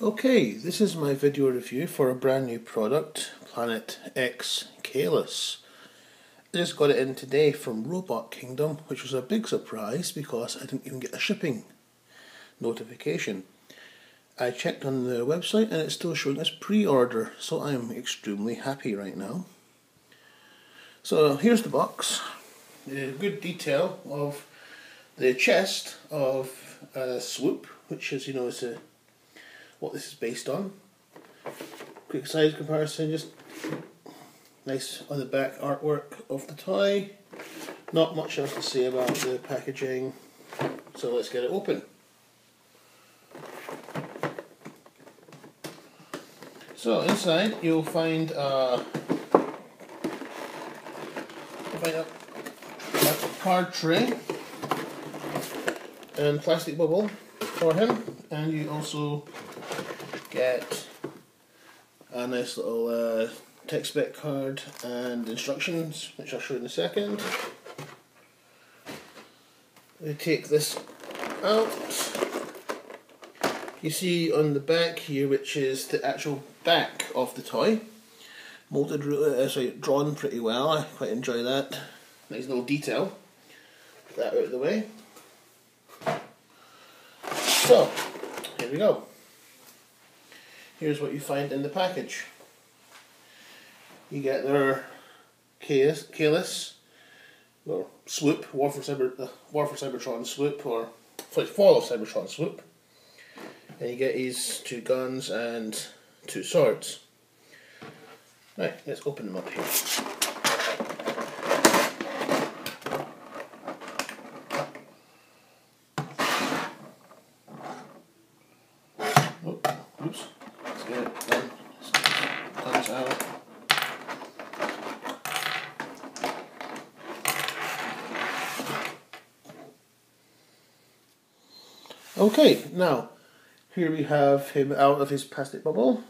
Okay, this is my video review for a brand new product, Planet X Caelus. I just got it in today from Robot Kingdom, which was a big surprise because I didn't even get a shipping notification. I checked on the website and it's still showing as pre-order, so I am extremely happy right now. So here's the box. Good detail of the chest of Swoop, which is, is what this is based on. Quick size comparison, just nice on the back artwork of the toy. Not much else to say about the packaging, so let's get it open. So inside you'll find a card tray and plastic bubble for him, and you also get a nice little text spec card and instructions, which I'll show you in a second. We take this out. You see on the back here, which is the actual back of the toy, drawn pretty well. I quite enjoy that. Nice little detail. Put that out of the way. So, here we go. Here's what you find in the package. You get their Caelus, or Swoop, War for Cybertron Swoop, or Fall of Cybertron Swoop. And you get his 2 guns and 2 swords. Right, let's open them up here. Oops. Let's get it done. Guns out. Okay, now here we have him out of his plastic bubble,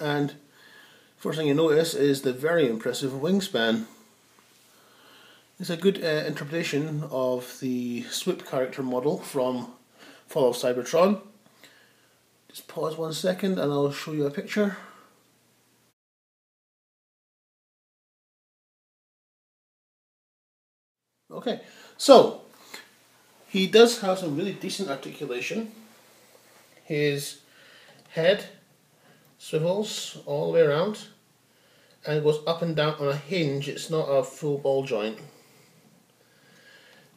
and first thing you notice is the very impressive wingspan. It's a good interpretation of the Swoop character model from Fall of Cybertron. Just pause 1 second and I'll show you a picture. Okay, so he does have some really decent articulation. His head swivels all the way around and goes up and down on a hinge. It's not a full ball joint.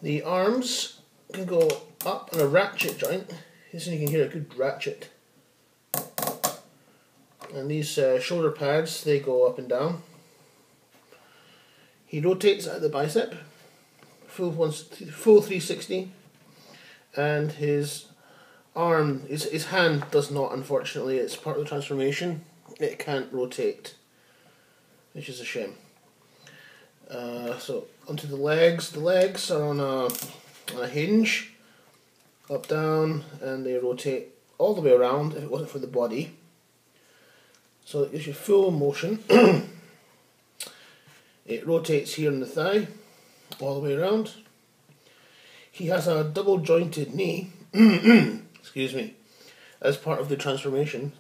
The arms can go up on a ratchet joint. You can hear a good ratchet. And these shoulder pads, they go up and down. He rotates at the bicep, full 360, and his arm, his hand does not, unfortunately. It's part of the transformation. It can't rotate, which is a shame. So onto the legs. The legs are on a hinge, up, down, and they rotate all the way around if it wasn't for the body. So it gives you full motion. It rotates here in the thigh, all the way around. He has a double jointed knee, excuse me, as part of the transformation.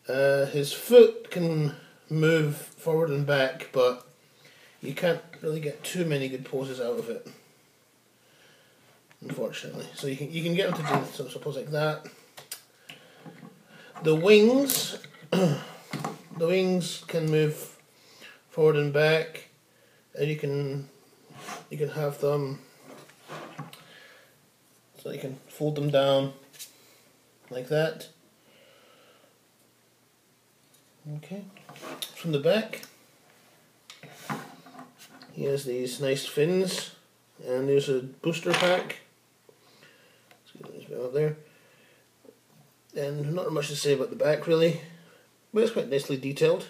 His foot can move forward and back, but you can't really get too many good poses out of it, unfortunately. So you can get him to do some pose like that. The wings, the wings can move forward and back, and you can have them, so you can fold them down like that. Okay, from the back, he has these nice fins, and there's a booster pack. Let's get this bit up there. And not much to say about the back really, but it's quite nicely detailed.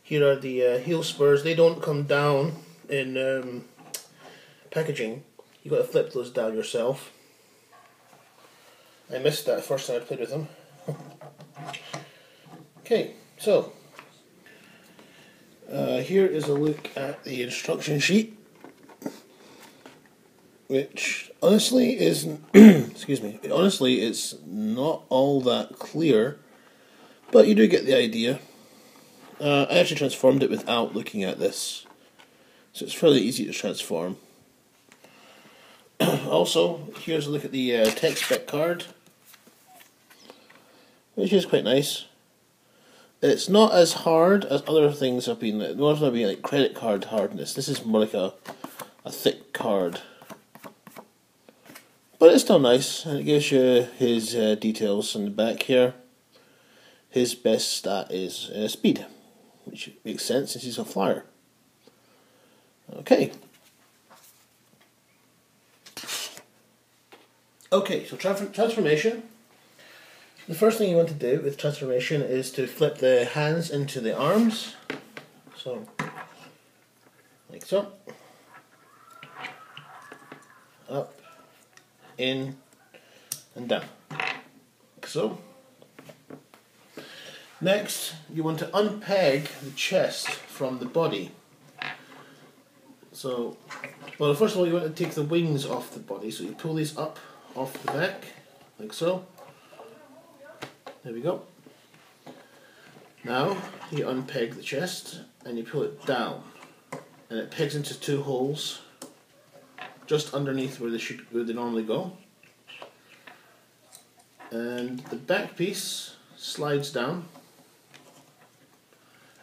Here are the heel spurs. They don't come down in packaging. You've got to flip those down yourself. I missed that first time I played with them. Okay, so here is a look at the instruction sheet, which honestly isn't, excuse me, honestly it's not all that clear, but you do get the idea. I actually transformed it without looking at this, so it's fairly easy to transform. Also, here's a look at the tech spec card, which is quite nice. It's not as hard as other things have been. Those have been like credit card hardness. This is more like a thick card, but it's still nice, and it gives you his details on the back here. His best stat is speed, which makes sense since he's a flyer. Okay. Okay, so transformation. The first thing you want to do with transformation is to flip the hands into the arms. So, like so. Up, in, and down. Like so. Next, you want to unpeg the chest from the body. So, well, first of all, you want to take the wings off the body. So you pull these up off the back, like so. There we go. Now you unpeg the chest and you pull it down, and it pegs into two holes just underneath where they normally go. And the back piece slides down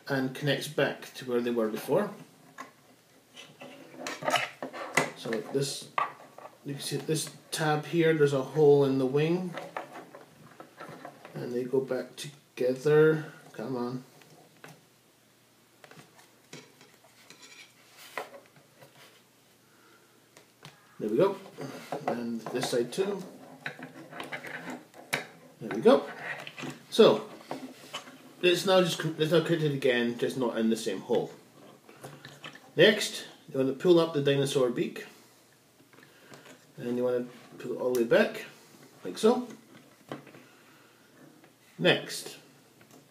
and connects back to where they were before. So this, you can see this tab here, there's a hole in the wing, and they go back together. Come on. There we go. And this side too. There we go. So it's now created again, just not in the same hole. Next, you want to pull up the dinosaur beak, and you want to pull it all the way back, like so. Next,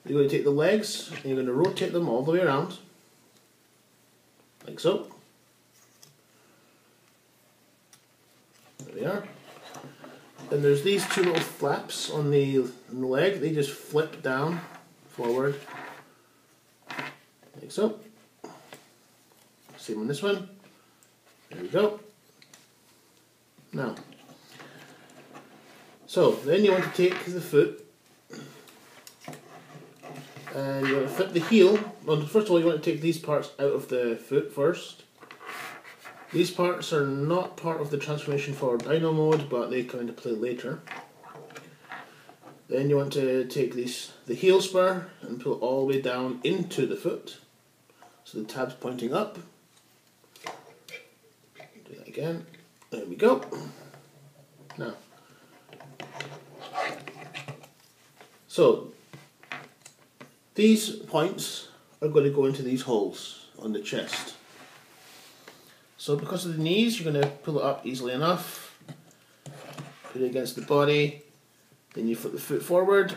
you're going to take the legs and you're going to rotate them all the way around, like so. There we are. And there's these two little flaps on the leg. They just flip down, forward, like so. Same on this one. There we go. Now, so then you want to take the foot and you want to flip the heel. Well, first of all, you want to take these parts out of the foot first. These parts are not part of the transformation for Dino mode, but they come into play later. Then you want to take the heel spur and pull it all the way down into the foot, so the tab's pointing up. Do that again. There we go. Now, so these points are going to go into these holes on the chest. So because of the knees, you're going to pull it up easily enough, put it against the body, then you flip the foot forward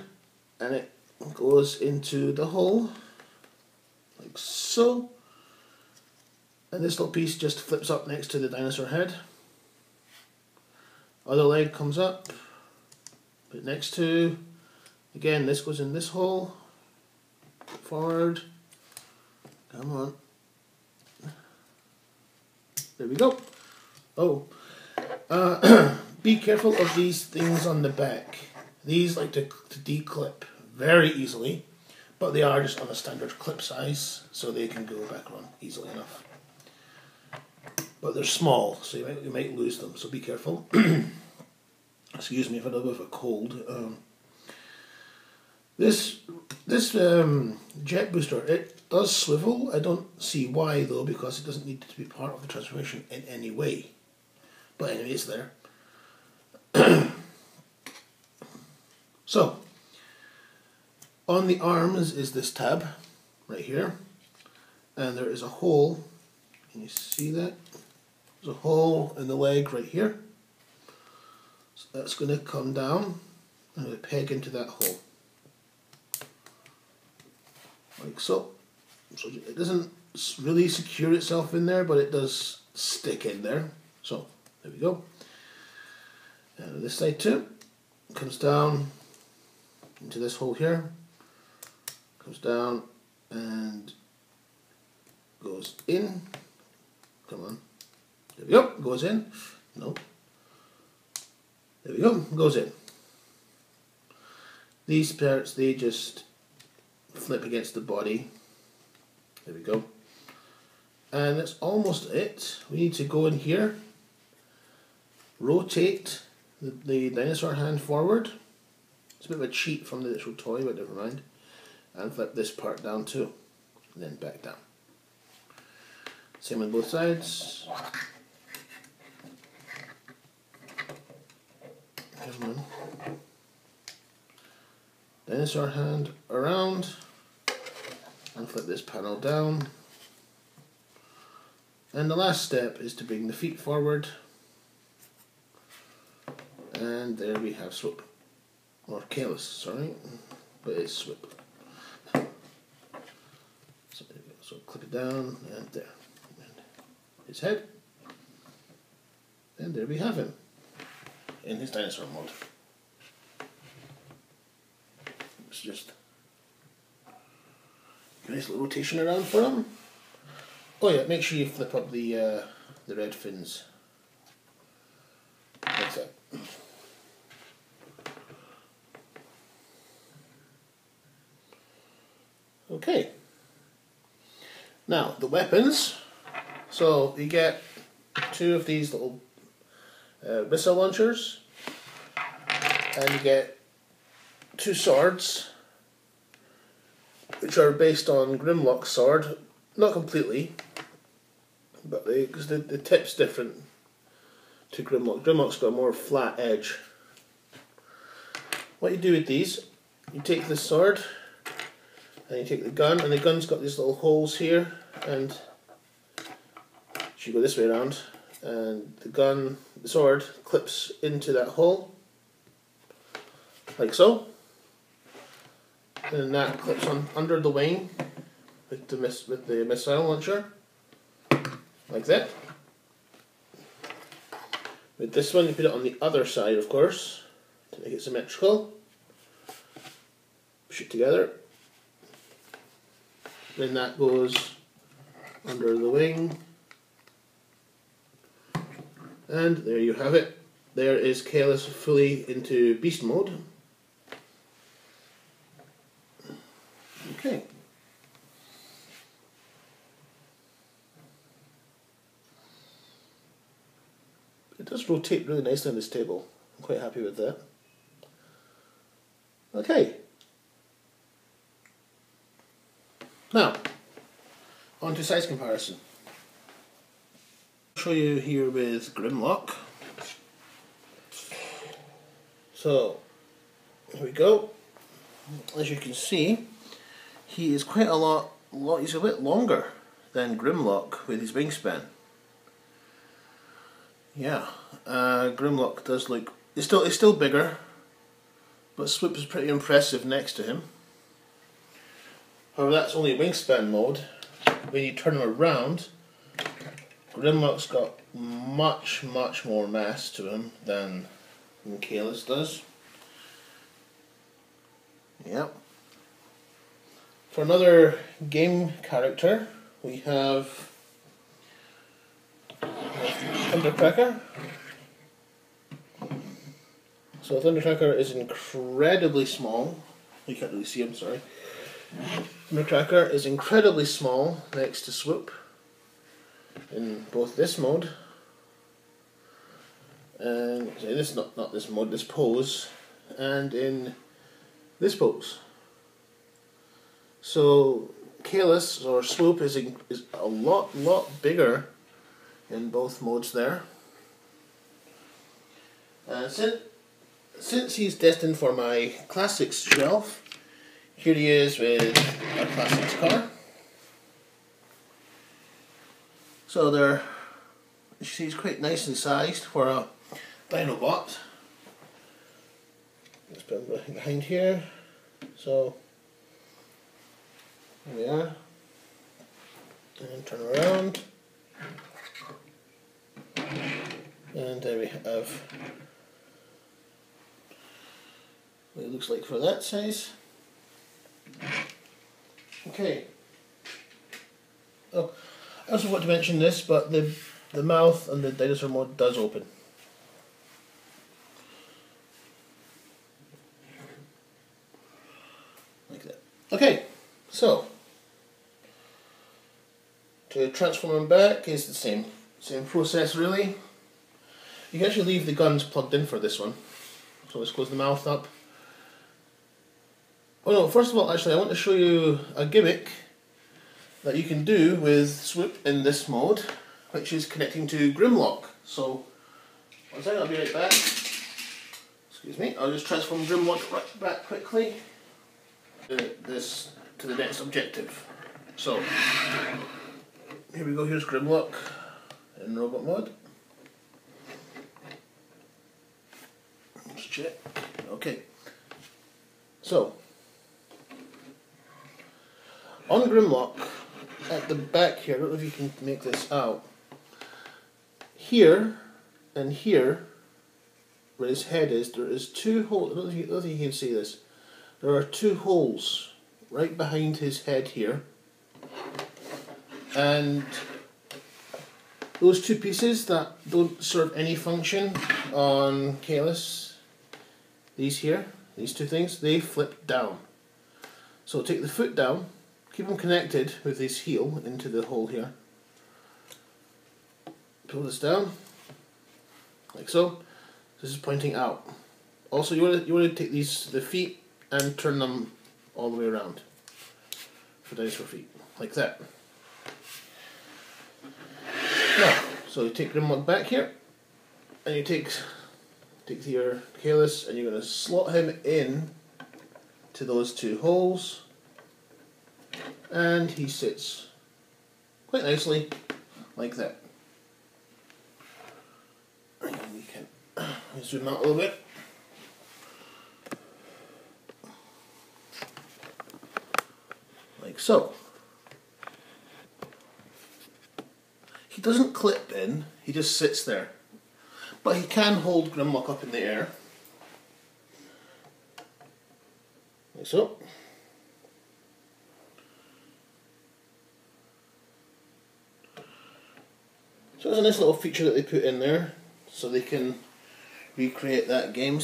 and it goes into the hole, like so. And this little piece just flips up next to the dinosaur head. Other leg comes up, put it next to, again this goes in this hole, forward, come on. There we go. Oh, be careful of these things on the back. These like to declip very easily, but they are just on a standard clip size, so they can go back on easily enough. But they're small, so you might lose them, so be careful. Excuse me if I have a bit of a cold. This jet booster, it does swivel. I don't see why though, because it doesn't need to be part of the transformation in any way. But anyway, it's there. So, on the arms is this tab right here, and there is a hole. Can you see that? There's a hole in the leg right here. So that's going to come down and peg into that hole. Like so. So it doesn't really secure itself in there, but it does stick in there. So there we go. And this side too, comes down into this hole here, comes down and goes in. Come on. There we go, goes in. No. There we go, goes in. These parts, they just flip against the body. There we go. And that's almost it. We need to go in here, rotate the dinosaur hand forward. It's a bit of a cheat from the actual toy, but never mind. And flip this part down too, and then back down. Same on both sides. Come on. Dinosaur hand around, and flip this panel down. And the last step is to bring the feet forward. And there we have Swoop. Or Caelus, sorry. But it's Swoop. So there we go. So clip it down, and there. And his head. And there we have him. In his dinosaur mode. It's just a nice little rotation around for him. Oh yeah, make sure you flip up the red fins. That's it. Okay. Now the weapons. So you get two of these little missile launchers, and you get two swords, which are based on Grimlock's sword. Not completely, but because the tip's different to Grimlock. Grimlock's got a more flat edge. What you do with these, you take the sword and you take the gun, and the gun's got these little holes here, and you go this way around, and the sword clips into that hole, like so, and that clips on under the wing with the missile launcher, like that. With this one, you put it on the other side, of course, to make it symmetrical. Push it together. Then that goes under the wing. And there you have it. There is Caelus fully into beast mode. Okay. It does rotate really nicely on this table. I'm quite happy with that. Okay. Now, on to size comparison. I'll show you here with Grimlock. So, here we go. As you can see, he is quite a lot, he's a bit longer than Grimlock with his wingspan. Yeah, Grimlock does look, it's still bigger, but Swoop is pretty impressive next to him. However, that's only wingspan mode. When you turn him around, Grimlock's got much more mass to him than Caelus does. Yep. For another game character, we have Thundercracker. So Thundercracker is incredibly small. You can't really see him, sorry. Thundercracker is incredibly small next to Swoop in both this mode and this not this mode, this pose, and in this pose. So Caelus or Swoop is a lot bigger in both modes there. Since he's destined for my classics shelf, here he is with our classics car. So there, you see, he's quite nicely sized for a Dinobot. Let's put him behind here. So here we are. And turn around. And there we have what it looks like for that size. Okay. Oh, I also want to mention this, but the mouth on the dinosaur mod does open. Like that. Okay, so to transform them back is the same process really. You can actually leave the guns plugged in for this one. So let's close the mouth up. Oh no, first of all actually I want to show you a gimmick that you can do with Swoop in this mode, which is connecting to Grimlock. So one second, I'll be right back. Excuse me, I'll just transform Grimlock right back quickly this to the next objective. So here we go, here's Grimlock in robot mode. Let's check. Okay. So on Grimlock, at the back here, I don't know if you can make this out. Here and here, where his head is, there is two holes. I don't think you can see this. There are two holes right behind his head here, and those two pieces that don't serve any function on Caelus, these here, these two things, they flip down. So take the foot down, keep them connected with his heel into the hole here. Pull this down, like so. This is pointing out. Also, you want to take the feet and turn them all the way around for dinosaur feet, like that. Now, so you take Grimlock back here, and you take your Caelus, and you're going to slot him in to those two holes, and he sits quite nicely like that. And we can zoom out a little bit. Like so. He doesn't clip in, he just sits there. But he can hold Grimlock up in the air. Like so. So it's a nice little feature that they put in there, so they can recreate that game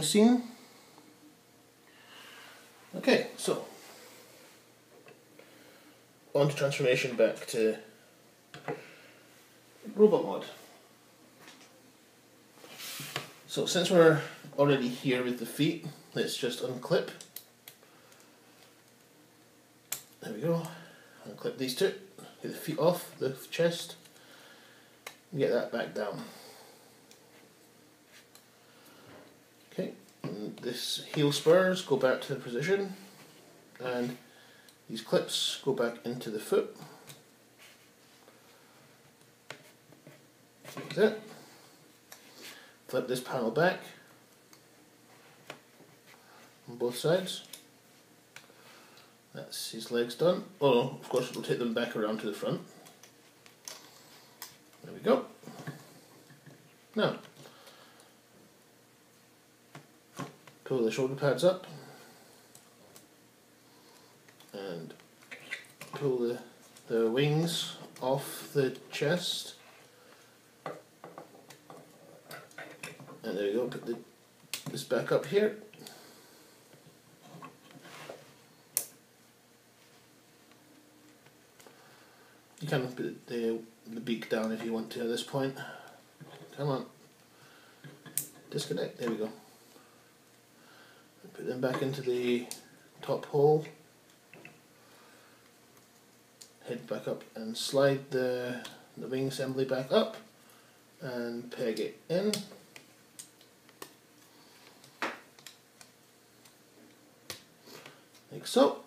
scene. Okay, so on to transformation back to robot mod. So since we're already here with the feet, let's just unclip. There we go. Unclip these two. Get the feet off the chest. And get that back down. Okay, and this heel spurs go back to the position, and these clips go back into the foot. Like that. Flip this panel back on both sides. That's his legs done. Oh no, of course we'll take them back around to the front. There we go. Now, pull the shoulder pads up and pull the wings off the chest. And there you go, put this back up here. You can put the beak down if you want to at this point. Come on. Disconnect, there we go. Put them back into the top hole. Head back up and slide the wing assembly back up and peg it in. Like so.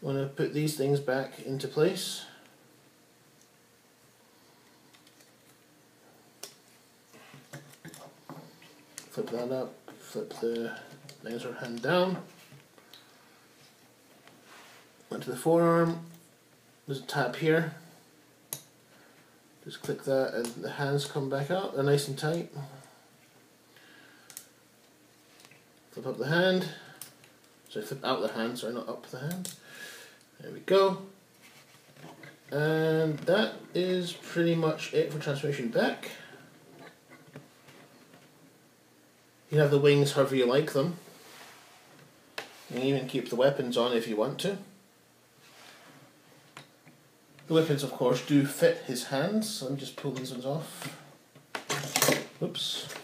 I'm going to put these things back into place. Flip that up, flip the dinosaur hand down. Onto the forearm, there's a tab here. Just click that and the hands come back out, they're nice and tight. Flip up the hand. Sorry, flip out the hand, sorry, not up the hand. There we go. And that is pretty much it for transformation back. You can have the wings however you like them. You can even keep the weapons on if you want to. The weapons, of course, do fit his hands, so let me just pull these ones off. Oops.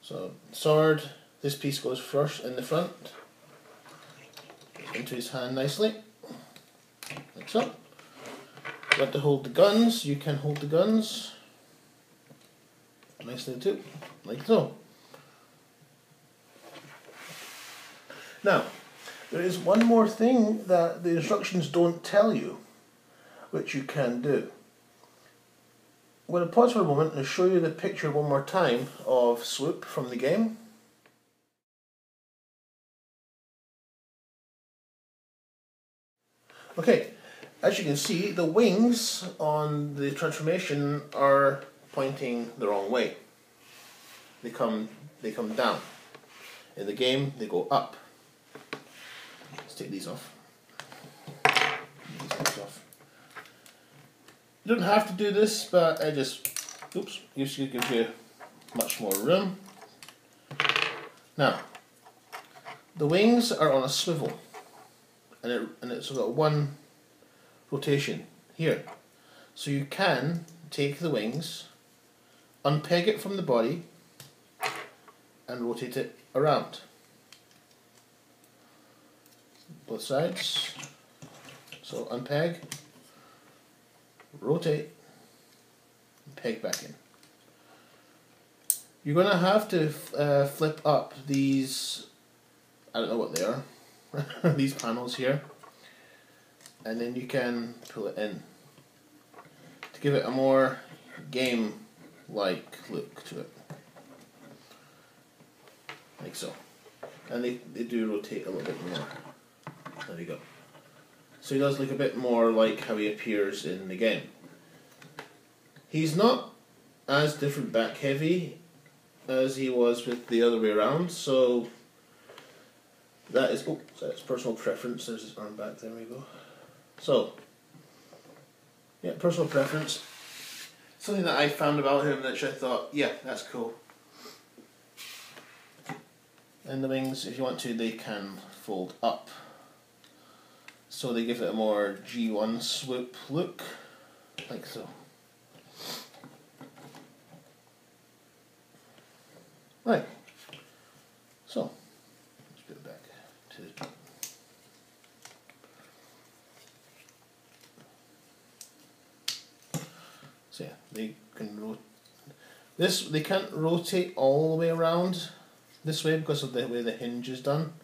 So, sword, this piece goes first in the front, into his hand nicely, like so. If you want to hold the guns, you can hold the guns nicely too, like so. Now, there is one more thing that the instructions don't tell you, which you can do. I'm going to pause for a moment and show you the picture one more time of Swoop from the game. Okay, as you can see, the wings on the transformation are pointing the wrong way. They come down. In the game, they go up. Let's take these off. You don't have to do this, but I just, oops, usually gives you much more room. Now, the wings are on a swivel, and it's got one rotation here. So you can take the wings, unpeg it from the body, and rotate it around. Both sides. So unpeg, rotate, and peg back in. You're going to have to flip up these, I don't know what they are, these panels here, and then you can pull it in to give it a more game-like look to it, like so. And they do rotate a little bit more. There you go. So he does look a bit more like how he appears in the game. He's not as different back heavy as he was with the other way around, so that is, oh, that's personal preference. There's his arm back, there we go. So, yeah, personal preference. Something that I found about him that I thought, yeah, that's cool. And the wings, if you want to, they can fold up. So they give it a more G1 swoop look, like so. Right, so let's put it back to the top. So yeah, they can rotate this. They can't rotate all the way around this way because of the way the hinge is done.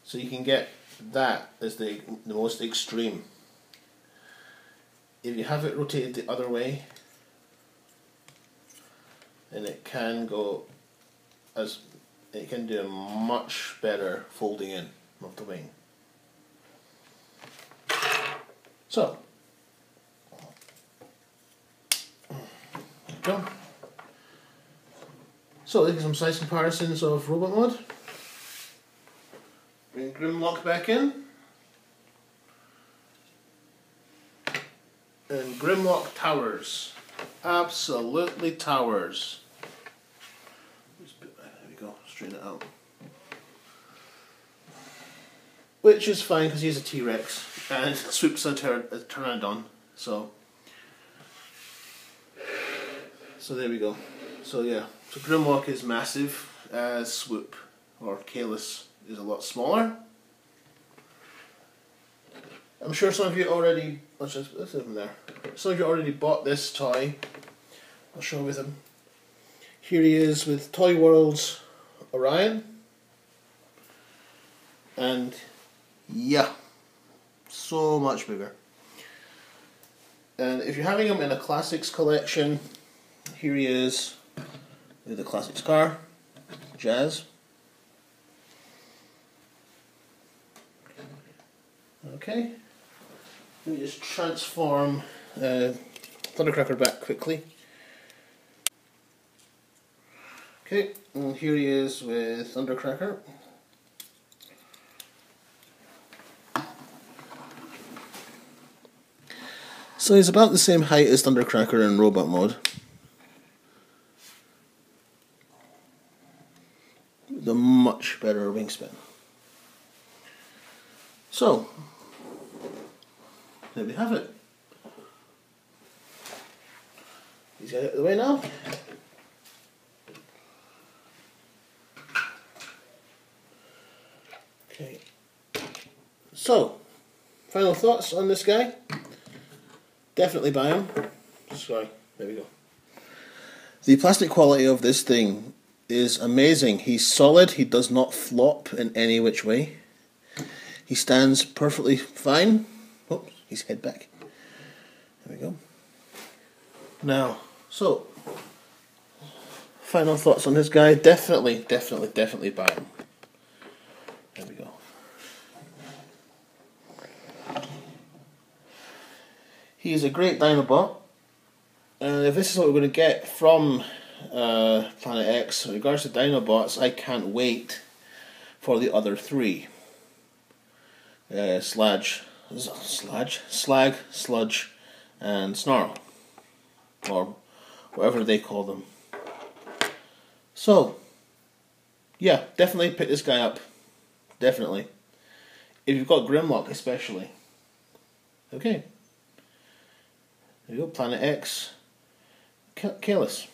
So you can get that as the most extreme. If you have it rotated the other way, then it can go as it can do a much better folding in of the wing. So there we go. So look at some size comparisons of robot mode. Bring Grimlock back in. And Grimlock towers. Absolutely towers. There we go, straighten it out. Which is fine because he's a T-Rex and Swoop's a Pteranodon. So there we go. So yeah, so Grimlock is massive as Swoop or Caelus is a lot smaller. I'm sure some of you already, let's leave him there. Some of you already bought this toy. I'll show with him. Here he is with Toy World's Orion. And yeah, so much bigger. And if you're having him in a classics collection, here he is with the classics car, Jazz. Okay, let me just transform Thundercracker back quickly. Okay, and here he is with Thundercracker. So he's about the same height as Thundercracker in robot mode. With a much better wingspan. So, there we have it. He's got it out of the way now. Okay. So, final thoughts on this guy? Definitely buy him. Sorry, there we go. The plastic quality of this thing is amazing. He's solid, he does not flop in any which way. He stands perfectly fine. Oh, he's head back. There we go. Now, so, final thoughts on this guy. Definitely buy him. There we go. He is a great Dinobot. And if this is what we're going to get from Planet X, in regards to Dinobots, I can't wait for the other three. Slag, Sludge, and Snarl. Or whatever they call them. So, yeah, definitely pick this guy up. Definitely. If you've got Grimlock especially. Okay. There you go, Planet X, Caelus.